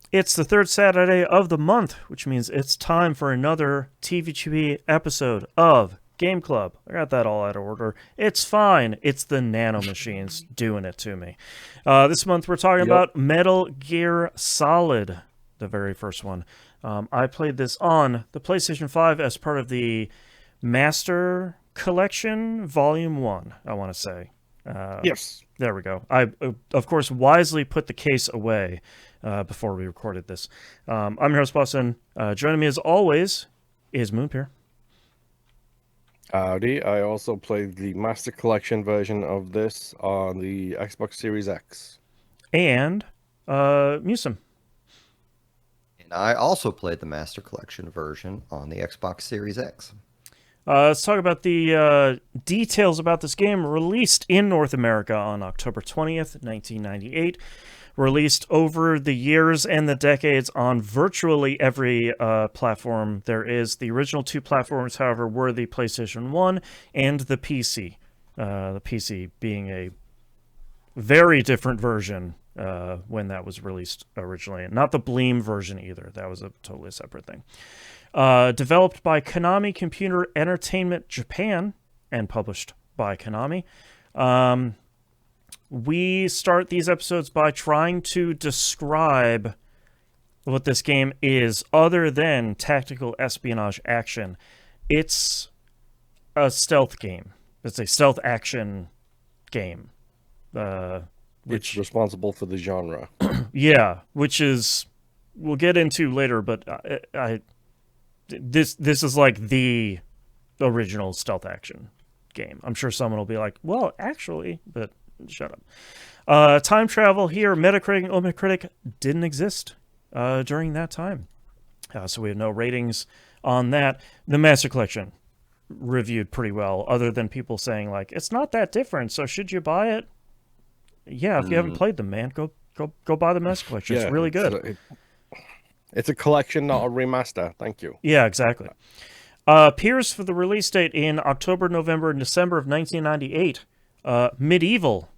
It's the third Saturday of the month, which means it's time for another TVGP episode of Game Club. I got that all out of order. It's fine. It's the nanomachines doing it to me. This month we're talking Yep. about Metal Gear Solid, the very first one. I played this on the PlayStation 5 as part of the Master Collection Volume 1, I want to say. Yes. There we go. I, of course, wisely put the case away before we recorded this. I'm your host, Boston. Joining me, as always, is Moonpeer. Howdy. I also played the Master Collection version of this on the Xbox Series X. And Musum. And I also played the Master Collection version on the Xbox Series X. Let's talk about the details about this game. Released in North America on October 20th, 1998. Released over the years and the decades on virtually every platform there is. The original two platforms, however, were the PlayStation 1 and the PC. The PC being a very different version when that was released originally. Not the Bleem version either. That was a totally separate thing. Developed by Konami Computer Entertainment Japan and published by Konami. We start these episodes by trying to describe what this game is other than tactical espionage action. It's a stealth game. It's a stealth action game. Which is responsible for the genre. Yeah, which is we'll get into later, but this is like the original stealth action game. I'm sure someone will be like, well, actually, but shut up. Time travel here, Metacritic and Omecritic didn't exist during that time. So we have no ratings on that. The Master Collection reviewed pretty well, other than people saying, like, it's not that different, so should you buy it? Yeah, if you haven't played them, man, go buy the Master Collection. It's really good. It's a collection, not a remaster. Thank you. Yeah, exactly. Appears for the release date in October, November, and December of 1998. Medieval,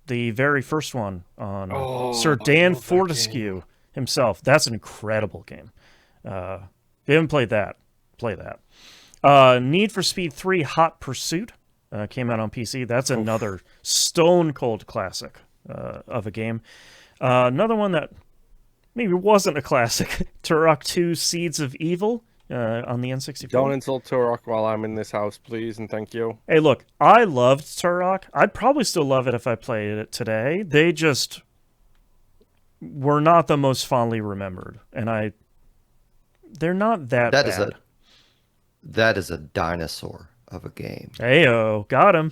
the very first one on Sir Dan Fortescue himself. That's an incredible game. If you haven't played that, play that. Need for Speed 3 Hot Pursuit came out on PC. That's another stone cold classic of a game. Another one that maybe wasn't a classic, Turok 2 Seeds of Evil on the N64. Don't insult Turok while I'm in this house, please, and thank you. Hey, look, I loved Turok. I'd probably still love it if I played it today. They just were not the most fondly remembered, and they're not that bad. That is a dinosaur of a game. Heyo, got him.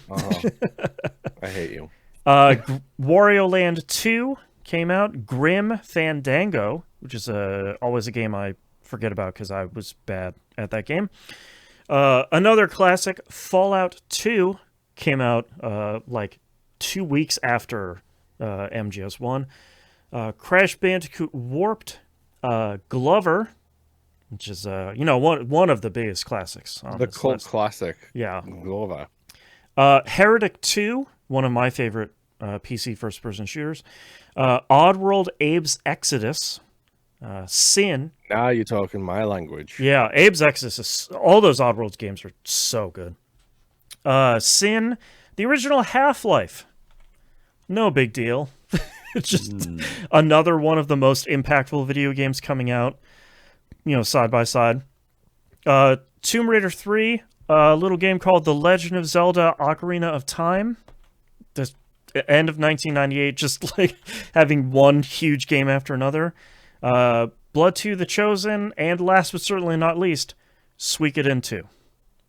I hate you. Wario Land 2 came out. Grim Fandango, which is always a game I forget about because I was bad at that game. Another classic, Fallout 2, came out like 2 weeks after MGS1. Crash Bandicoot Warped, Glover, which is one of the biggest classics on The this cult list. classic. Yeah. Glover. Heretic 2, one of my favorite PC first-person shooters. Oddworld Abe's Exodus. Sin. Now you're talking my language. Yeah, Abe's Exodus. All those Oddworld games are so good. Sin. The original Half-Life. No big deal. It's just another one of the most impactful video games coming out, side by side. Tomb Raider 3, a little game called The Legend of Zelda Ocarina of Time. The end of 1998, just like having one huge game after another. Blood 2, The Chosen, and last but certainly not least, Suikoden 2.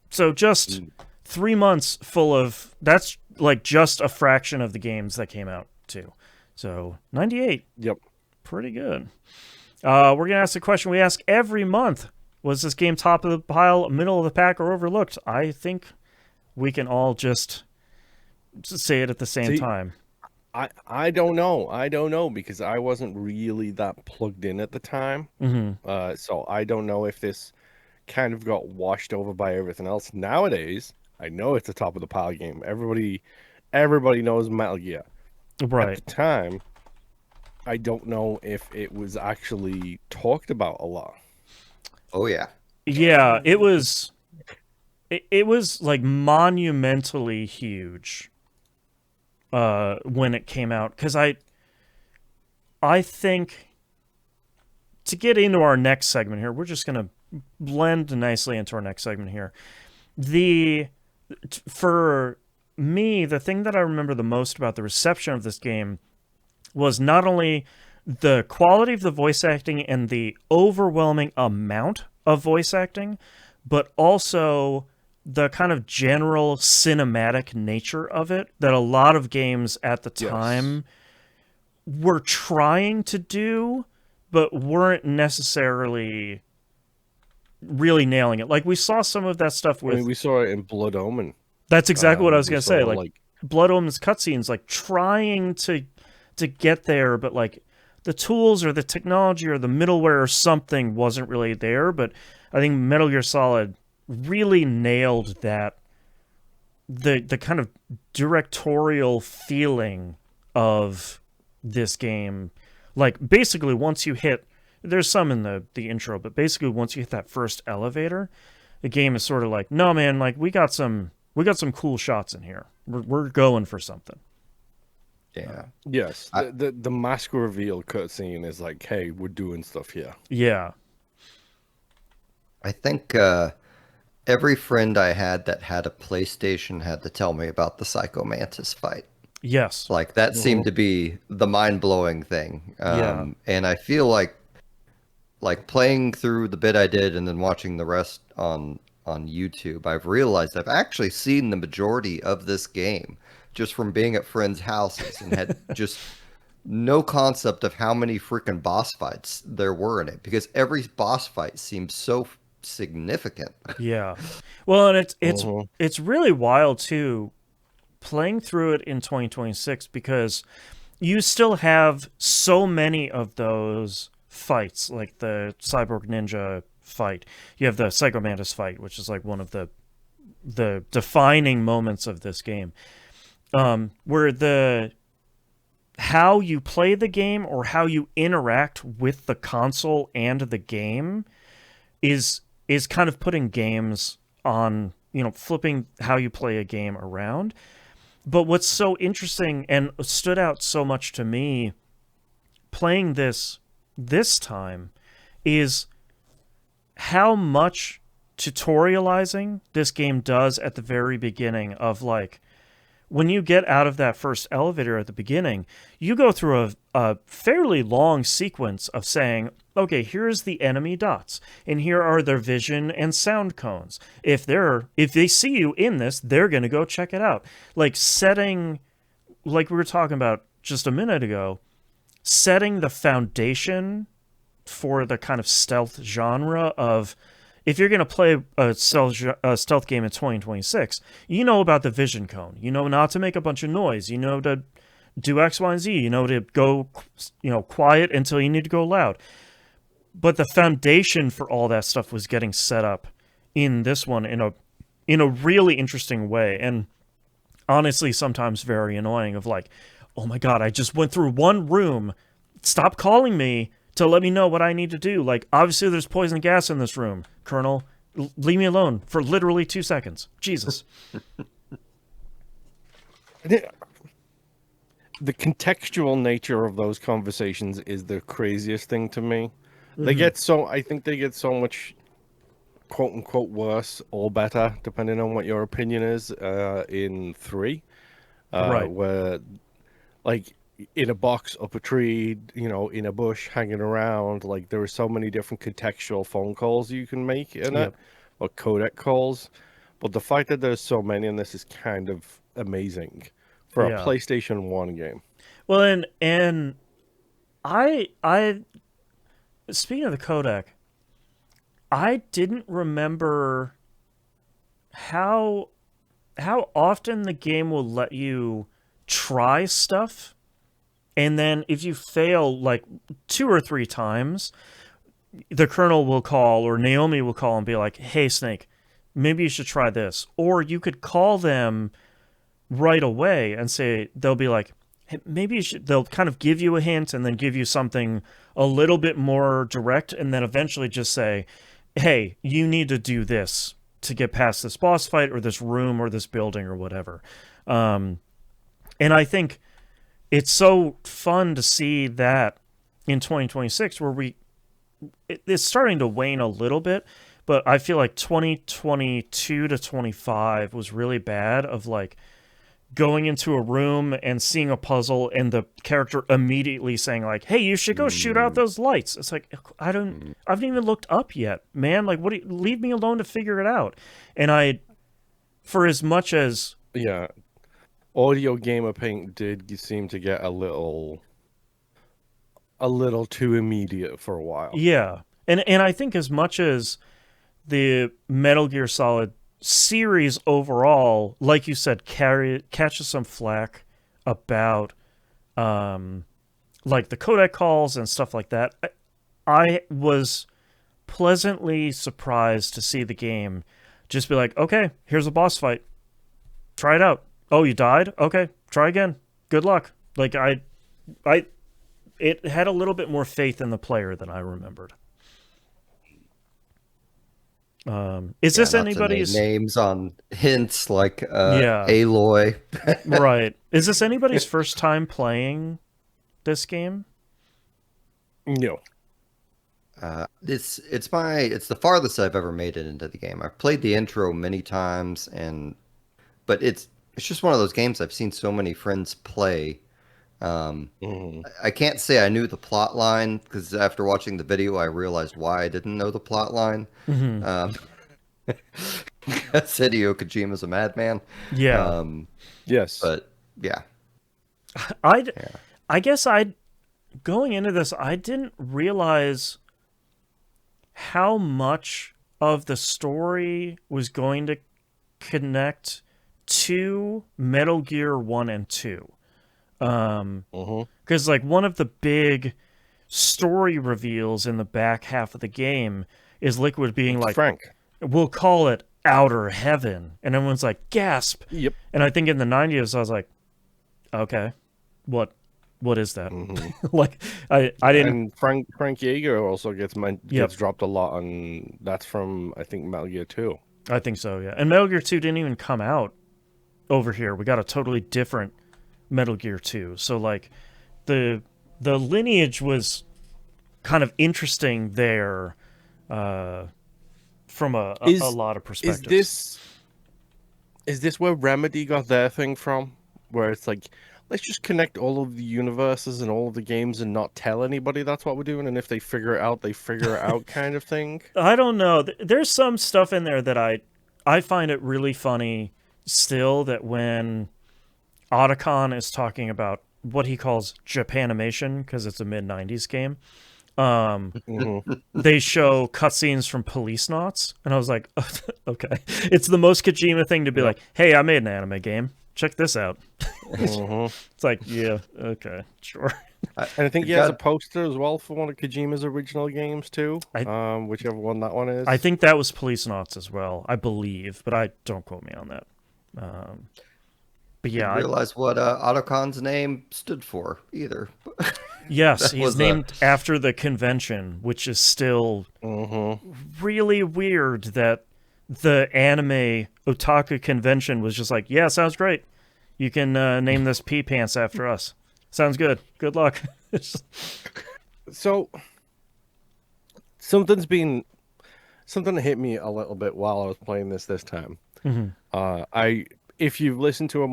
So just 3 months full of... That's like just a fraction of the games that came out, too. So, 98. Yep. Pretty good. We're going to ask the question we ask every month. Was this game top of the pile, middle of the pack, or overlooked? I think we can all just say it at the same time. I don't know. I don't know because I wasn't really that plugged in at the time. So I don't know if this kind of got washed over by everything else. Nowadays, I know it's a top of the pile game. Everybody knows Metal Gear. Right. At the time, I don't know if it was actually talked about a lot. Oh yeah. Yeah, it was. It was like monumentally huge when it came out, because I think, to get into our next segment here, we're just gonna blend nicely into our next segment here. For me, the thing that I remember the most about the reception of this game was not only the quality of the voice acting and the overwhelming amount of voice acting, but also the kind of general cinematic nature of it that a lot of games at the time were trying to do, but weren't necessarily really nailing it. Like, we saw some of that stuff with... I mean, we saw it in Blood Omen. That's exactly what I was going to say. saw, Like, Blood Omen's cutscenes, like, trying to get there, but, like, the tools or the technology or the middleware or something wasn't really there. But I think Metal Gear Solid really nailed that, the kind of directorial feeling of this game. Like, basically, once you hit... There's some in the intro, but basically once you hit that first elevator, the game is sort of like, no, man, like, we got some cool shots in here. We're going for something. Yeah. Yes. The mask reveal cutscene is like, hey, we're doing stuff here. Yeah. I think every friend I had that had a PlayStation had to tell me about the Psycho Mantis fight. Yes. Like, that seemed to be the mind-blowing thing. Yeah. And I feel like playing through the bit I did and then watching the rest on YouTube, I've realized I've actually seen the majority of this game just from being at friends' houses and had just no concept of how many freaking boss fights there were in it, because every boss fight seems so significant. Yeah. Well, and it's really wild too, playing through it in 2026, because you still have so many of those fights, like the Cyborg Ninja fight. You have the Psycho Mantis fight, which is like one of the defining moments of this game, where how you play the game or how you interact with the console and the game is kind of putting games on, flipping how you play a game around. But what's so interesting and stood out so much to me playing this time is how much tutorializing this game does at the very beginning. Of, like, when you get out of that first elevator at the beginning, you go through a fairly long sequence of saying, okay, here's the enemy dots, and here are their vision and sound cones. If they see you in this, they're going to go check it out. Like, setting, like we were talking about just a minute ago, setting the foundation for the kind of stealth genre of, if you're going to play a stealth game in 2026, you know about the vision cone. You know not to make a bunch of noise. You know to do X, Y, and Z. You know to go, quiet until you need to go loud. But the foundation for all that stuff was getting set up in this one in a really interesting way, and honestly sometimes very annoying. Of like, oh my god, I just went through one room. Stop calling me to let me know what I need to do. Like, obviously there's poison gas in this room, Colonel. Leave me alone for literally 2 seconds. Jesus. The contextual nature of those conversations is the craziest thing to me. Mm-hmm. I think they get so much quote unquote worse or better, depending on what your opinion is, in 3. Right. Where, like, in a box, up a tree, in a bush, hanging around, like, there are so many different contextual phone calls you can make in it, or codec calls. But the fact that there's so many in this is kind of amazing for a PlayStation 1 game. Well, and I speaking of the codec, I didn't remember how often the game will let you try stuff, and then if you fail like 2 or 3 times, the Colonel will call, or Naomi will call and be like, hey, Snake, maybe you should try this. Or you could call them right away and say, they'll be like, maybe they'll kind of give you a hint and then give you something a little bit more direct, and then eventually just say, hey, you need to do this to get past this boss fight or this room or this building or whatever. And I think it's so fun to see that in 2026 where it's starting to wane a little bit, but I feel like 2022 to 25 was really bad of like going into a room and seeing a puzzle and the character immediately saying like, hey, you should go shoot out those lights. It's like, I haven't even looked up yet, man. Like, leave me alone to figure it out. And for as much as... Yeah. Audio Gamer Paint did seem to get a little too immediate for a while. Yeah. And I think as much as the Metal Gear Solid series overall, like you said, catches some flack about like the codec calls and stuff like that, I was pleasantly surprised to see the game just be like, okay, here's a boss fight, try it out. Oh, you died? Okay, try again, good luck. Like it had a little bit more faith in the player than I remembered. Is this anybody's names on hints like Aloy? Right. Is this anybody's first time playing this game? No. It's the farthest I've ever made it into the game. I've played the intro many times, but it's just one of those games I've seen so many friends play. I can't say I knew the plot line because after watching the video, I realized why I didn't know the plot line. Hideo Kojima's a madman. Yeah. Yes. But yeah. I guess going into this, I didn't realize how much of the story was going to connect to Metal Gear 1 and 2. Because like one of the big story reveals in the back half of the game is Liquid being like, Frank, we'll call it Outer Heaven, and everyone's like, gasp. Yep. And I think in the 90s I was like, okay, what is that? Like I didn't. And Frank Yeager also gets dropped a lot on. That's from, I think, Metal Gear 2. I think so, yeah. And Metal Gear 2 didn't even come out over here. We got a totally different Metal Gear 2. So like the lineage was kind of interesting there from a lot of perspectives. Is this where Remedy got their thing from? Where it's like, let's just connect all of the universes and all of the games and not tell anybody that's what we're doing, and if they figure it out, they figure it out kind of thing? I don't know. There's some stuff in there that I find it really funny still, that when Otacon is talking about what he calls Japanimation, because it's a mid-90s game, they show cutscenes from Police Knots, and I was like, okay. It's the most Kojima thing to be like, hey, I made an anime game. Check this out. It's like, yeah, okay, sure. And I think he has a poster as well for one of Kojima's original games too, whichever one that one is. I think that was Police Knots as well, I believe, but don't quote me on that. But yeah, I didn't realize what Otacon's name stood for either. Yes, he's named after the convention, which is still really weird that the anime otaku convention was just like, yeah, sounds great. You can name this pee pants after us. Sounds good. Good luck. So something hit me a little bit while I was playing this time. If you've listened to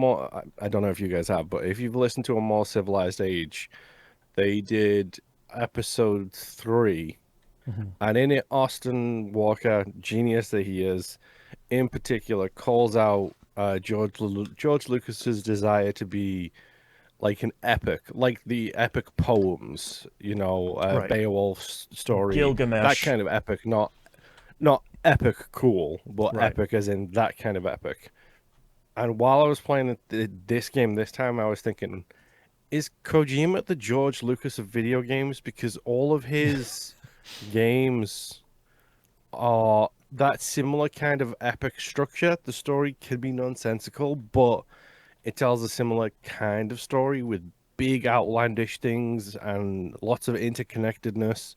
I don't know if you guys have, but if you've listened to A More Civilized Age, they did episode 3, and in it, Austin Walker, genius that he is, in particular, calls out George Lucas's desire to be like an epic, like the epic poems, Right. Beowulf's story, Gilgamesh, that kind of epic, not epic cool, but Right. epic as in that kind of epic. And while I was playing this game this time, I was thinking, is Kojima the George Lucas of video games? Because all of his games are that similar kind of epic structure. The story can be nonsensical, but it tells a similar kind of story with big outlandish things and lots of interconnectedness,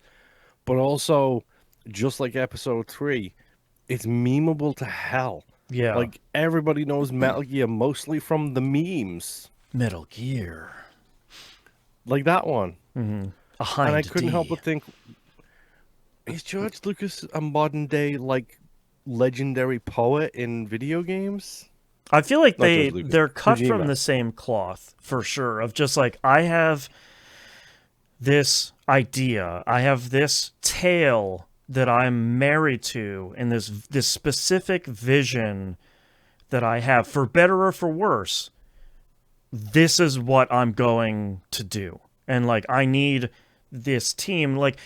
but also, just like episode 3, it's memeable to hell. Yeah. Like, everybody knows Metal Gear mostly from the memes. Metal Gear. Like that one. Mm-hmm. And I couldn't help but think, is George Lucas a modern day, like, legendary poet in video games? I feel like Not George Lucas, they're cut Kojima. from the same cloth, for sure, of just like, I have this idea, I have this tale that I'm married to, and this specific vision that I have, for better or for worse. This is what I'm going to do. And like, I need this team. Like,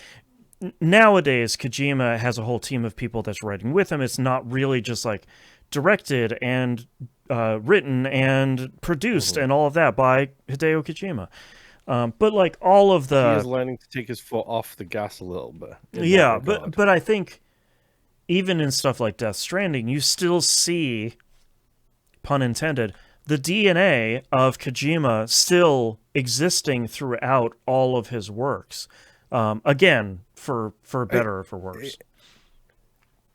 nowadays, Kojima has a whole team of people that's writing with him. It's not really just like directed and written and produced and all of that by Hideo Kojima. But like all of He is the learning to take his foot off the gas a little bit. yeah, but I think even in stuff like Death Stranding, you still see, pun intended, the DNA of Kojima still existing throughout all of his works. Again, for better or for worse.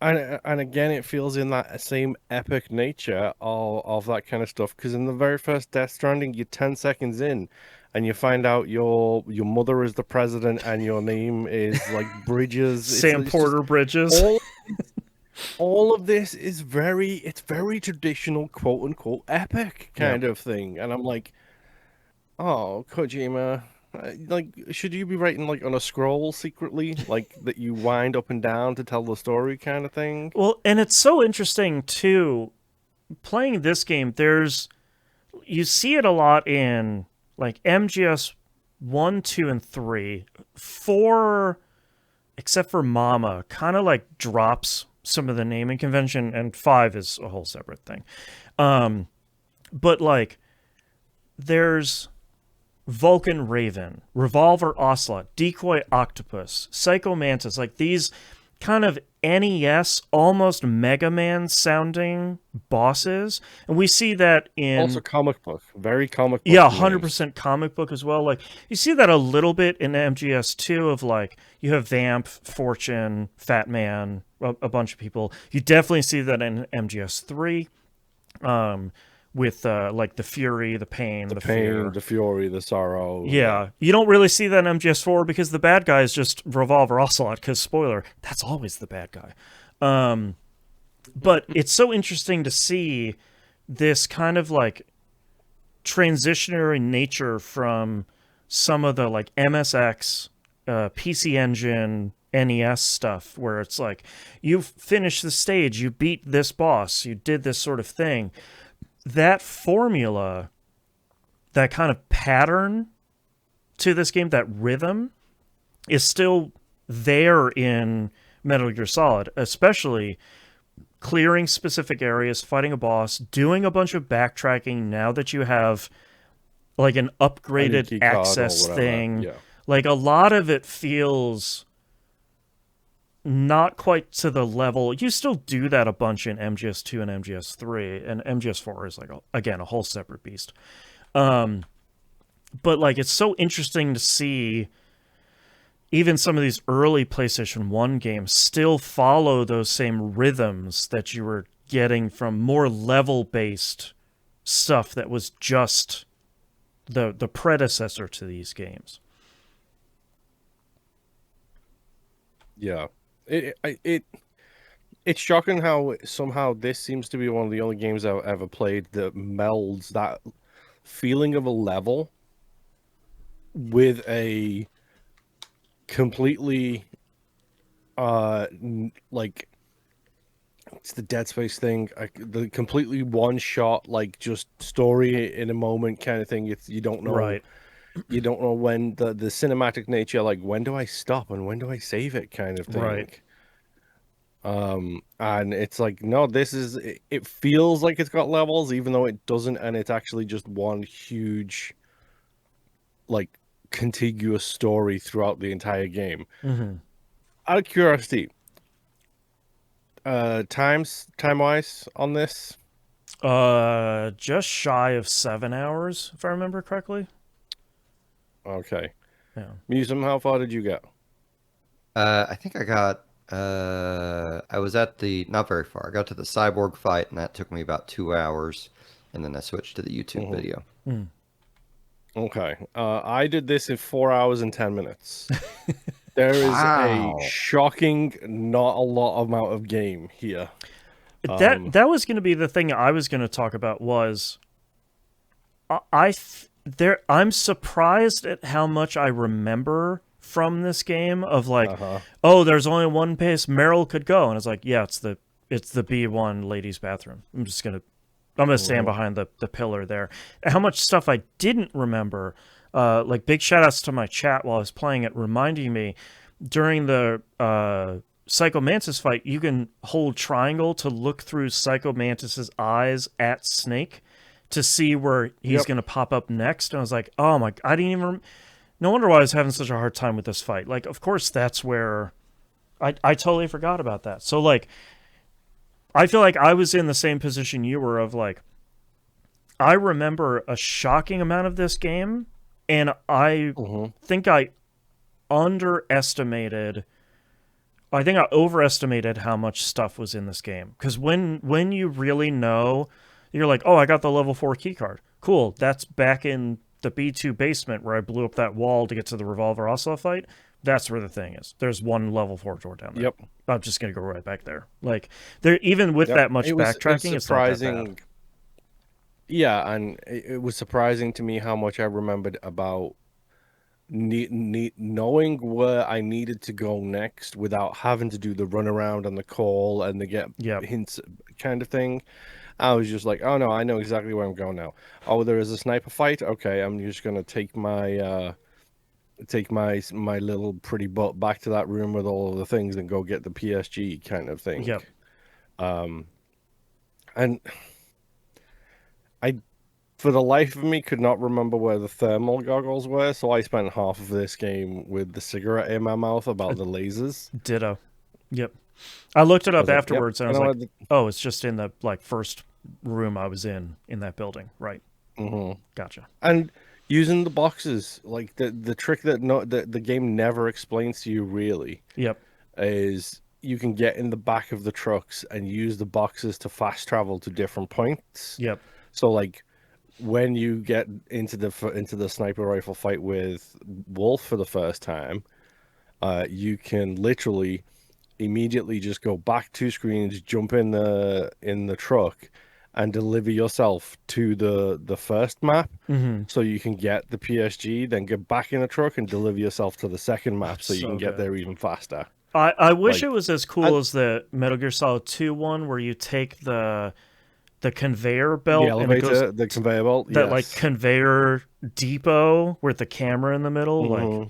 And again, it feels in that same epic nature of that kind of stuff. Because in the very first Death Stranding, you're 10 seconds in, and you find out your mother is the president, and your name is like Bridges. Sam Porter Bridges. All of this is very traditional, quote unquote, epic kind of thing. And I'm like, oh, Kojima. Like, should you be writing like on a scroll secretly, like that you wind up and down to tell the story kind of thing? Well, and it's so interesting too, playing this game, you see it a lot in like MGS 1, 2, and 3. 4, except for Mama, kind of like drops some of the naming convention, and 5 is a whole separate thing. But like, there's Vulcan Raven, Revolver Ocelot, Decoy Octopus, Psycho Mantis, like these kind of NES, almost Mega Man sounding bosses. And we see that in... Also comic book, very comic book. Yeah, 100% comic book as well. Like, you see that a little bit in MGS2 of like, you have Vamp, Fortune, Fat Man, a bunch of people. You definitely see that in MGS3. With like the fury, the pain, the fear. The fury, the sorrow. Yeah. You don't really see that in MGS4 because the bad guy is just Revolver Ocelot, because, spoiler, that's always the bad guy. But it's so interesting to see this kind of like transitionary nature from some of the like MSX, PC Engine, NES stuff, where it's like, you've finished the stage, you beat this boss, you did this sort of thing. That formula, that kind of pattern to this game, that rhythm, is still there in Metal Gear Solid, especially clearing specific areas, fighting a boss, doing a bunch of backtracking now that you have like an upgraded access thing. Yeah. Like, a lot of it feels not quite to the level. You still do that a bunch in MGS2 and MGS3, and MGS4 is like again a whole separate beast. But like, it's so interesting to see even some of these early PlayStation 1 games still follow those same rhythms that you were getting from more level-based stuff that was just the predecessor to these games. Yeah. It's shocking how somehow this seems to be one of the only games I've ever played that melds that feeling of a level with a completely like, it's the Dead Space thing, the completely one shot, like, just story in a moment kind of thing. You don't know, Right. You don't know when the cinematic nature, like, when do I stop and when do I save it kind of thing. Right. And it's like, no, it feels like it's got levels, even though it doesn't, and it's actually just one huge, like, contiguous story throughout the entire game. Mm-hmm. Out of curiosity, time-wise on this? Just shy of 7 hours, if I remember correctly. Okay. Yeah. Musum, how far did you go? I think I got. I was at the not very far. I got to the cyborg fight, and that took me about 2 hours, and then I switched to the YouTube Mhm. video. Mm. Okay. I did this in 4 hours and 10 minutes. There is a Wow. shocking, not a lot amount of game here. That was going to be the thing I was going to talk about. Was I'm surprised at how much I remember from this game. Of like, Uh-huh. oh, there's only one place Meryl could go, and it's like, yeah, it's the B1 ladies' bathroom. I'm gonna stand behind the pillar there. How much stuff I didn't remember. Like big shout outs to my chat while I was playing it, reminding me during the Psycho Mantis fight, you can hold triangle to look through Psycho Mantis's eyes at Snake to see where he's going to pop up next. And I was like, oh my, I didn't even. No wonder why I was having such a hard time with this fight. Like, of course, that's where I totally forgot about that. So, like, I feel like I was in the same position you were of like, I remember a shocking amount of this game, and I think I underestimated. I think I overestimated how much stuff was in this game. Because when you really know, you're like, oh, I got the level 4 keycard. Cool, that's back in the B2 basement where I blew up that wall to get to the Revolver Ocelot fight. That's where the thing is. There's one level 4 door down there. Yep. I'm just going to go right back there. Like, there, even with that much backtracking, it's not that bad. Yeah, and it was surprising to me how much I remembered about knowing where I needed to go next without having to do the runaround and the call and the get hints kind of thing. I was just like, oh no, I know exactly where I'm going now. Oh, there is a sniper fight. Okay, I'm just gonna take my little pretty butt back to that room with all of the things and go get the PSG kind of thing. Yep. And I, for the life of me, could not remember where the thermal goggles were, so I spent half of this game with the cigarette in my mouth about the lasers. Ditto. Yep. I looked it up like, afterwards, and I was like, oh, it's just in the like first room I was in that building. Right. Gotcha. And using the boxes, like the trick that the game never explains to you really. Yep. Is you can get in the back of the trucks and use the boxes to fast travel to different points. Yep. So like when you get into the sniper rifle fight with Wolf for the first time, you can literally immediately just go back 2 screens, jump in the truck, and deliver yourself to the first map, so you can get the PSG, then get back in the truck and deliver yourself to the second map, so you can get there even faster. I wish it was as cool as the Metal Gear Solid 2 one, where you take the conveyor belt, the elevator, the conveyor belt, that like conveyor depot with the camera in the middle, like,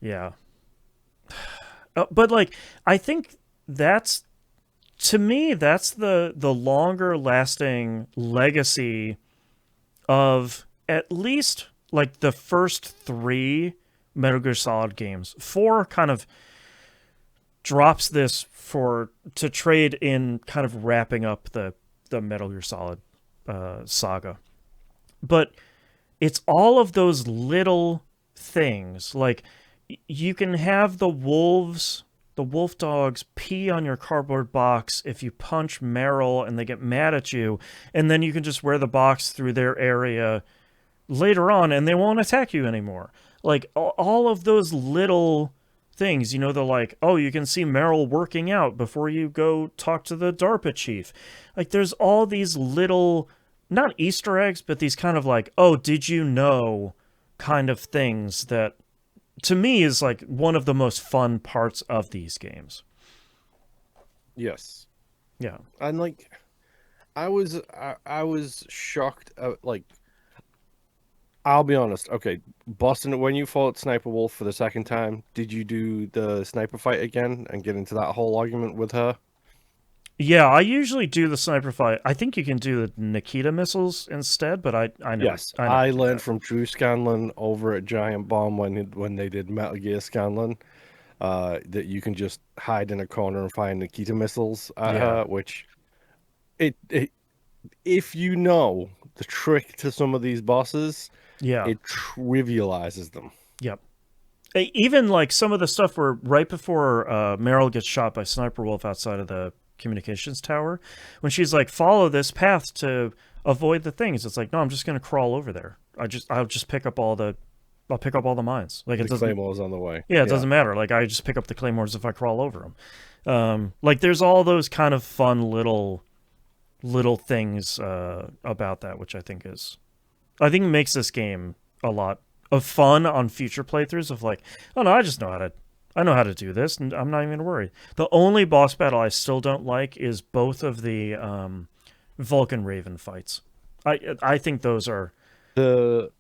yeah. But like, I think that's, to me, that's the longer lasting legacy of at least like the first 3 Metal Gear Solid games. 4 kind of drops this to trade in kind of wrapping up the Metal Gear Solid saga. But it's all of those little things. Like, you can have the wolf dogs pee on your cardboard box if you punch Meryl and they get mad at you, and then you can just wear the box through their area later on and they won't attack you anymore. Like, all of those little things, they're like, oh, you can see Meryl working out before you go talk to the DARPA chief. Like, there's all these little, not Easter eggs, but these kind of like, oh, did you know kind of things that, to me, is like one of the most fun parts of these games. Yes. Yeah. And like, I was shocked. Like, I'll be honest. Okay, Boston, when you fought Sniper Wolf for the second time, did you do the sniper fight again and get into that whole argument with her? Yeah, I usually do the sniper fight. I think you can do the Nikita missiles instead, but I know. Yes, I learned from Drew Scanlon over at Giant Bomb when they did Metal Gear Scanlon, that you can just hide in a corner and fire Nikita missiles at her, which if you know the trick to some of these bosses, Yeah. it trivializes them. Yep. Even like some of the stuff where right before Meryl gets shot by Sniper Wolf outside of the communications tower, when she's like, follow this path to avoid the things, it's like, no, I'm just gonna crawl over there. I'll just pick up all the mines. Like, it The doesn't. Claymore's on the way. Yeah, it doesn't matter. Like, I just pick up the claymores if I crawl over them. Like, there's all those kind of fun little things about that, which I think makes this game a lot of fun on future playthroughs. Of like, oh no, I know how to do this, and I'm not even worried. The only boss battle I still don't like is both of the Vulcan Raven fights. I think those are the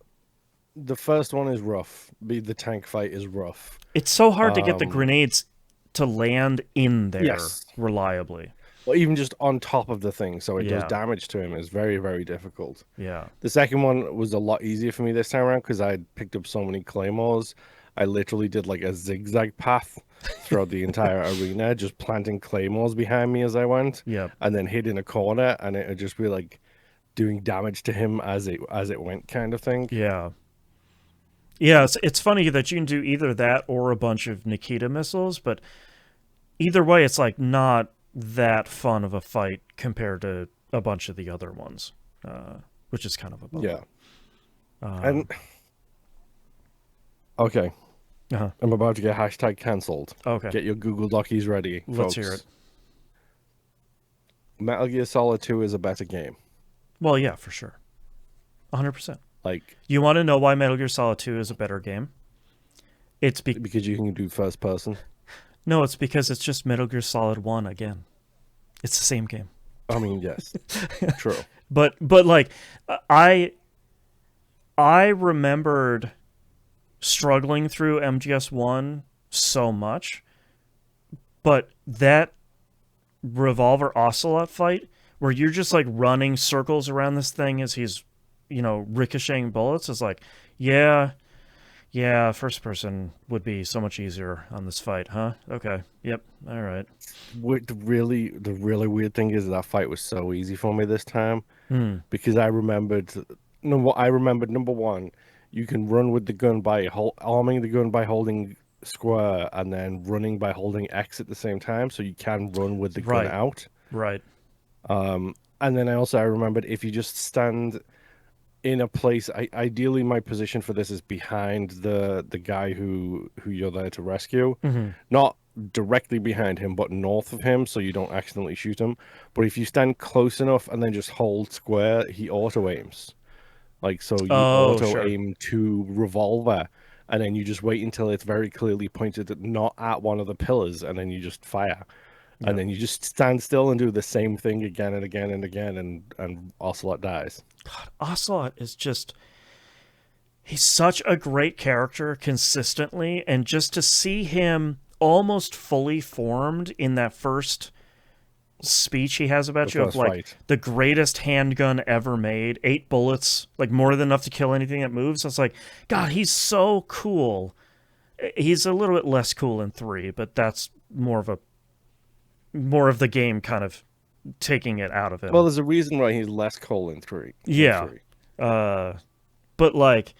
first one is rough. The tank fight is rough. It's so hard to get the grenades to land in there reliably. Well, even just on top of the thing, so it does Yeah. damage to him, is very, very difficult. Yeah. The second one was a lot easier for me this time around because I picked up so many claymores. I literally did like a zigzag path throughout the entire arena, just planting claymores behind me as I went. Yep. And then hid in a corner, and it would just be like doing damage to him as it went, kind of thing. Yeah. Yeah, it's funny that you can do either that or a bunch of Nikita missiles, but either way, it's like not that fun of a fight compared to a bunch of the other ones, which is kind of a bummer. Yeah. And okay, I'm about to get hashtag cancelled. Okay. Get your Google Docies ready, Let's folks. hear it. Metal Gear Solid 2 is a better game. Well, yeah, for sure. 100%. Like, You want to know why Metal Gear Solid 2 is a better game? It's because you can do first person. No, it's because it's just Metal Gear Solid 1 again. It's the same game. I mean, yes. True. But like I remembered struggling through MGS1 so much, but that Revolver Ocelot fight where you're just like running circles around this thing as he's, ricocheting bullets is like, yeah, first person would be so much easier on this fight, huh? Okay. Yep. All right. The really weird thing is that fight was so easy for me this time because I remembered number one, you can run with the gun by arming the gun by holding square and then running by holding X at the same time, so you can run with the gun out. Right. And then I remembered if you just stand in a place, ideally my position for this is behind the guy who you're there to rescue, not directly behind him but north of him, so you don't accidentally shoot him. But if you stand close enough and then just hold square, he auto aims, like, so you auto aim to revolver, and then you just wait until it's very clearly pointed not at one of the pillars, and then you just fire. And then you just stand still and do the same thing again and again and again, and Ocelot dies. God, Ocelot is just... He's such a great character consistently, and just to see him almost fully formed in that first speech he has about you of like the greatest handgun ever made, 8 bullets, like more than enough to kill anything that moves. It's like, God, he's so cool. He's a little bit less cool in 3, but that's more of the game kind of taking it out of him. Well, there's a reason why he's less cool in 3. Yeah. But like,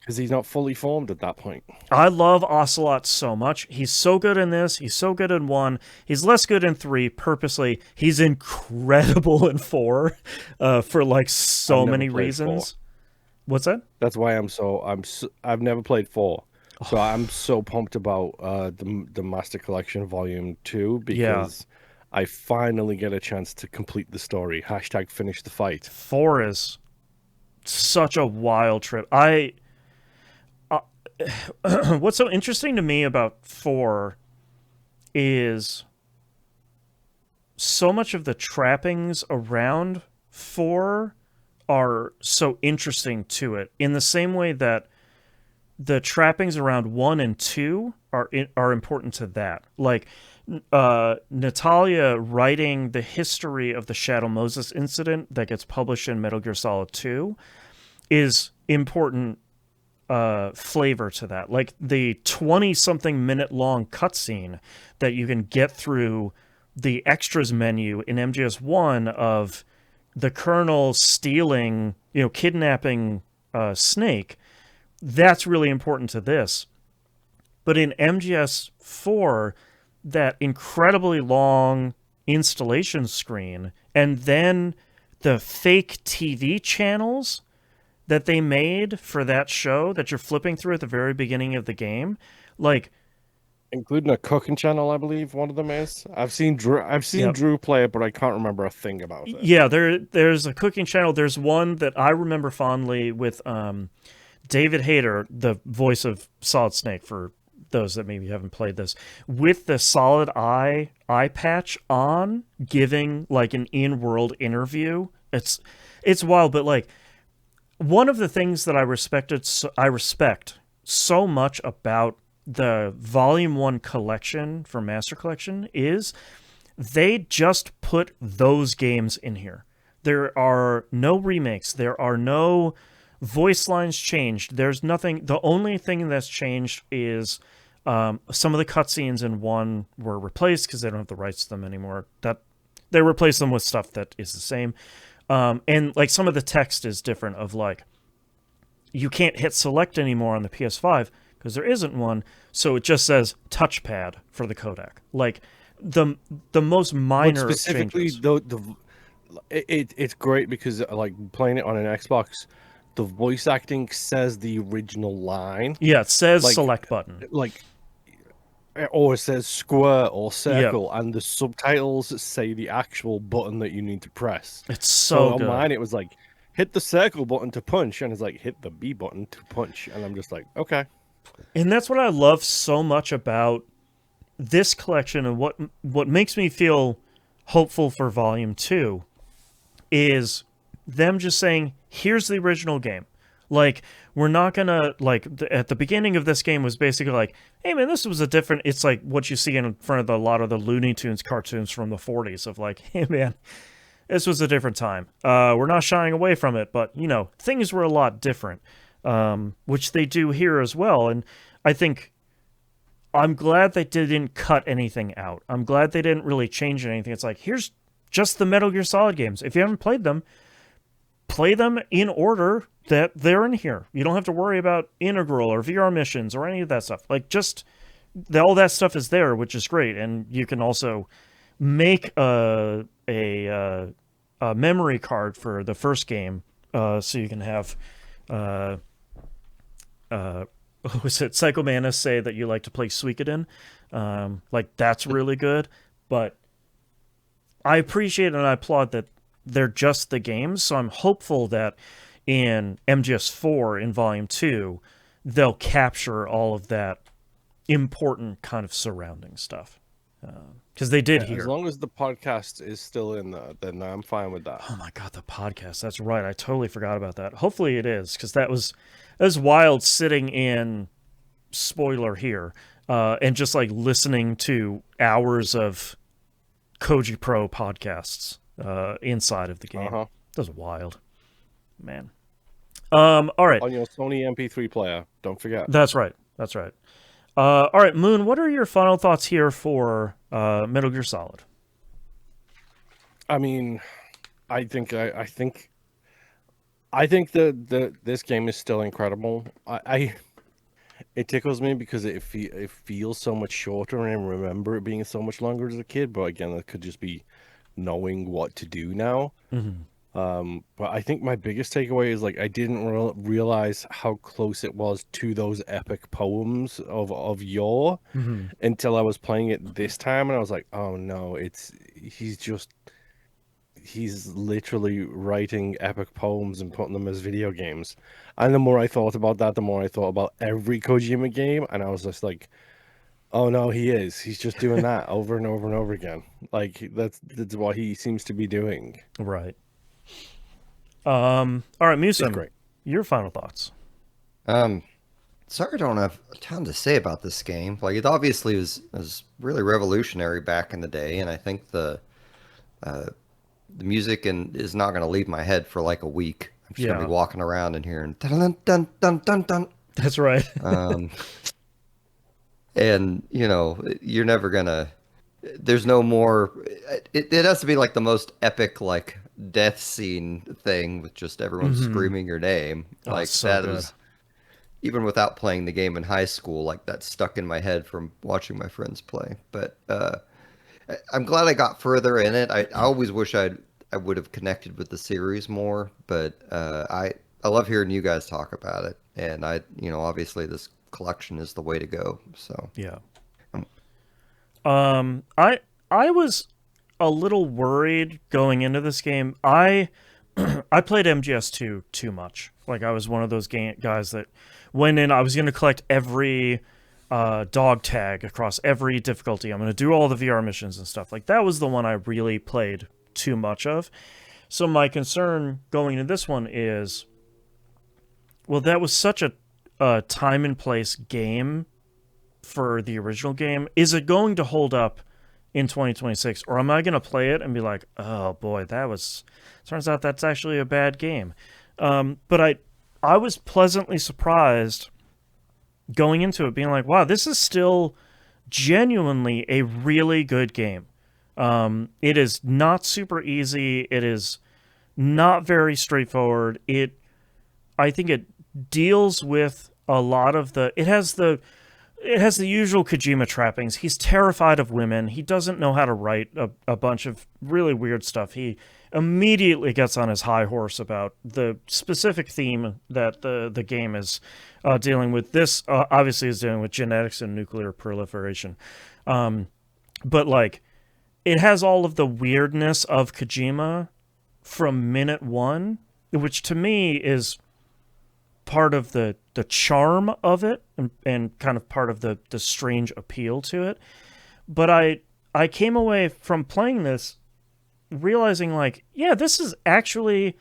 because he's not fully formed at that point. I love Ocelot so much. He's so good in this. He's so good in 1. He's less good in 3 purposely. He's incredible in 4 for like so many reasons. 4. What's that? That's why I've never played 4. So I'm so pumped about the Master Collection Volume 2 because I finally get a chance to complete the story. Hashtag finish the fight. 4 is such a wild trip. What's so interesting to me about 4 is so much of the trappings around 4 are so interesting to it, in the same way that the trappings around 1 and 2 are important to that. Like Natalia writing the history of the Shadow Moses incident that gets published in Metal Gear Solid 2 is important flavor to that. Like the 20-something minute long cutscene that you can get through the extras menu in MGS1 of the Colonel stealing, kidnapping Snake, that's really important to this. But in MGS4, that incredibly long installation screen, and then the fake TV channels that they made for that show that you're flipping through at the very beginning of the game, like, including a cooking channel, I believe one of them is. I've seen Drew play it, but I can't remember a thing about it. Yeah, there's a cooking channel. There's one that I remember fondly with David Hayter, the voice of Solid Snake, for those that maybe haven't played this, with the Solid eye patch on, giving like an in-world interview. It's wild, but like, one of the things that I respect so much about the Volume 1 collection for Master Collection is they just put those games in here. There are no remakes. There are no voice lines changed. There's nothing. The only thing that's changed is some of the cutscenes in 1 were replaced because they don't have the rights to them anymore. That they replace them with stuff that is the same. And like some of the text is different, of like, you can't hit select anymore on the PS5 because there isn't one, so it just says touchpad for the codec. Like the most minor but specifically changes. It's great because like playing it on an Xbox, the voice acting says the original line. Yeah, it says like, select button. Like, or it says square or circle, and the subtitles say the actual button that you need to press. It's so good. On mine, it was like, hit the circle button to punch, and it's like, hit the B button to punch. And I'm just like, okay. And that's what I love so much about this collection, and what makes me feel hopeful for Volume 2 is them just saying, here's the original game. Like, we're not gonna, like, at the beginning of this game was basically like, hey man, this was a different, it's like what you see in front of a lot of the Looney Tunes cartoons from the 40s of like, hey man, this was a different time. We're not shying away from it, but, you know, things were a lot different, which they do here as well. And I think I'm glad they didn't cut anything out. I'm glad they didn't really change anything. It's like, here's just the Metal Gear Solid games. If you haven't played them, play them in order that they're in here. You don't have to worry about Integral or VR missions or any of that stuff. Like, just all that stuff is there, which is great. And you can also make a memory card for the first game, so you can have what was it, Psycho Manus say that you like to play Suikoden. Like, that's really good. But I appreciate and I applaud that they're just the games, so I'm hopeful that in MGS4 in Volume 2, they'll capture all of that important kind of surrounding stuff. Because they did here. As long as the podcast is still in then I'm fine with that. Oh my god, the podcast. That's right. I totally forgot about that. Hopefully it is, because that was wild sitting in, spoiler here, and just like listening to hours of Koji Pro podcasts inside of the game. That was wild. Man. All right. On your Sony MP3 player, don't forget. That's right. All right, Moon, what are your final thoughts here for Metal Gear Solid? I mean, I think this game is still incredible. It tickles me because it feels so much shorter, and I remember it being so much longer as a kid. But again, it could just be knowing what to do now. But I think my biggest takeaway is like I didn't realize how close it was to those epic poems of yore until I was playing it this time, and I was like, oh no, he's literally writing epic poems and putting them as video games. And the more I thought about that, the more I thought about every Kojima game, and I was just like, oh no, he's just doing that over and over and over again. Like that's what he seems to be doing. Right. All right, Musa, great. Your final thoughts. Sorry, I don't have a ton to say about this game. Like, it obviously was really revolutionary back in the day, and I think the music is not going to leave my head for like a week. I'm just going to be walking around and hearing dun dun dun dun dun dun. That's right. And you know, there's no more. It has to be like the most epic like death scene thing with just everyone screaming your name. Oh, Like it's so that good. was, even without playing the game in high school, like that stuck in my head from watching my friends play. But I'm glad I got further in it. I always wish I would have connected with the series more, but I love hearing you guys talk about it, and obviously this collection is the way to go. So Yeah. Um, I was a little worried going into this game. I played MGS2 too much. Like, I was one of those guys that went in, I was going to collect every dog tag across every difficulty. I'm going to do all the VR missions and stuff. Like, that was the one I really played too much of. So my concern going into this one is, well, that was such a time and place game for the original game. Is it going to hold up in 2026, or am I going to play it and be like, oh boy, turns out that's actually a bad game? But I was pleasantly surprised going into it, being like, wow, this is still genuinely a really good game. It is not super easy. It is not very straightforward. I think it deals with a lot of it has the usual Kojima trappings. He's terrified of women. He doesn't know how to write a bunch of really weird stuff. He immediately gets on his high horse about the specific theme that the game is dealing with. This obviously is dealing with genetics and nuclear proliferation. But like, it has all of the weirdness of Kojima from minute one, which to me is part of the charm of it, and kind of part of the strange appeal to it. But I came away from playing this realizing, like, yeah, this is actually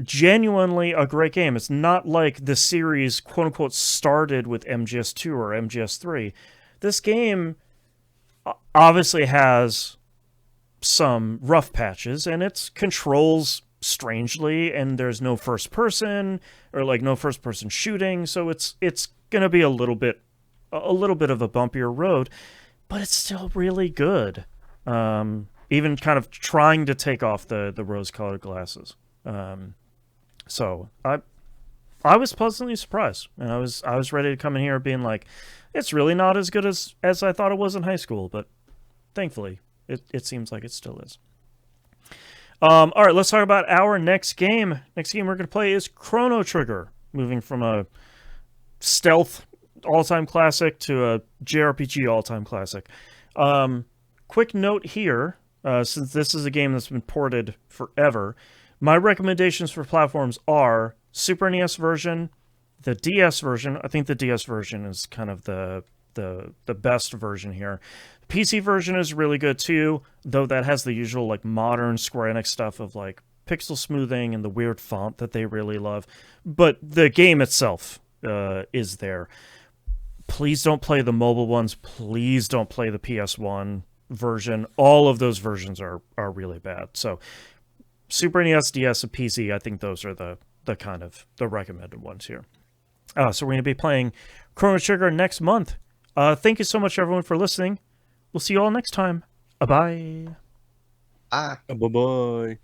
genuinely a great game. It's not like the series, quote unquote, started with MGS2 or MGS3. This game obviously has some rough patches, and it controls strangely, and there's no first person, or like no first person shooting, so it's gonna be a little bit of a bumpier road, but it's still really good. Even kind of trying to take off the rose-colored glasses. So I was pleasantly surprised, and I was ready to come in here being like, it's really not as good as I thought it was in high school, but thankfully it seems like it still is. All right, let's talk about our next game. Next game we're going to play is Chrono Trigger, moving from a stealth all-time classic to a JRPG all-time classic. Quick note here, since this is a game that's been ported forever, my recommendations for platforms are Super NES version, the DS version. I think the DS version is kind of the best version here. PC version is really good too, though that has the usual like modern Square Enix stuff of like pixel smoothing and the weird font that they really love. But the game itself is there. Please don't play the mobile ones. Please don't play the PS1 version. All of those versions are really bad. So Super NES, DS, and PC, I think those are the kind of the recommended ones here. So we're going to be playing Chrono Trigger next month. Thank you so much, everyone, for listening. We'll see you all next time. Bye-bye. ah. Bye-bye.